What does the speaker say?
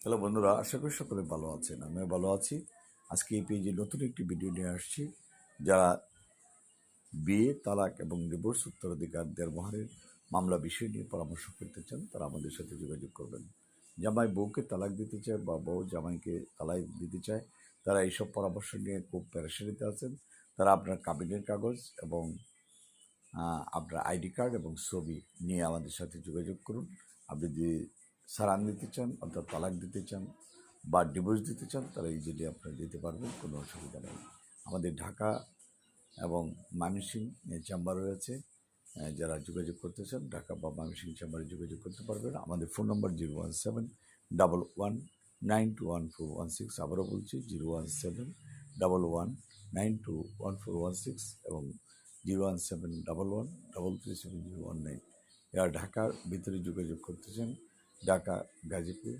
Hello বন্ধুরা, আশা করি সকলে ভালো আছেন। আমিও ভালো আছি। আজকে এই পেজে নতুন একটি ভিডিও নিয়ে আসছি। যারা বিয়ে, তালাক এবং ডিভোর্স উত্তরাধিকার দেড়মোহরের মামলা বিষয় নিয়ে পরামর্শ করতে চান, তারা আমাদের সাথে যোগাযোগ করবেন। জামাই বউকে তালাক দিতে চায় বা বউ জামাইকে তালাক দিতে চায়, তারা এইসব পরামর্শ নিয়ে খুব পেরেশানিতে আছেন। তারা আপনার কাবিনের কাগজ এবং আপনার আইডি কার্ড এবং ছবি নিয়ে আমাদের সাথে যোগাযোগ করুন। আপনি যদি সারান দিতে চান, অর্থাৎ তালাক দিতে চান বা ডিভোর্স দিতে চান, তারা ইজিলি আপনারা দিতে পারবেন, কোনো অসুবিধা নেই। আমাদের ঢাকা এবং ময়মনসিংহ চেম্বার রয়েছে। যারা যোগাযোগ করতে চান, ঢাকা বা ময়মনসিংহ চেম্বারে যোগাযোগ করতে পারবেন। আমাদের ফোন নম্বর 01711921416। আবারও বলছি 01711921416 এবং 01711337019। যারা ঢাকার ভিতরে যোগাযোগ করতে চান, ঢাকা, গাজীপুর,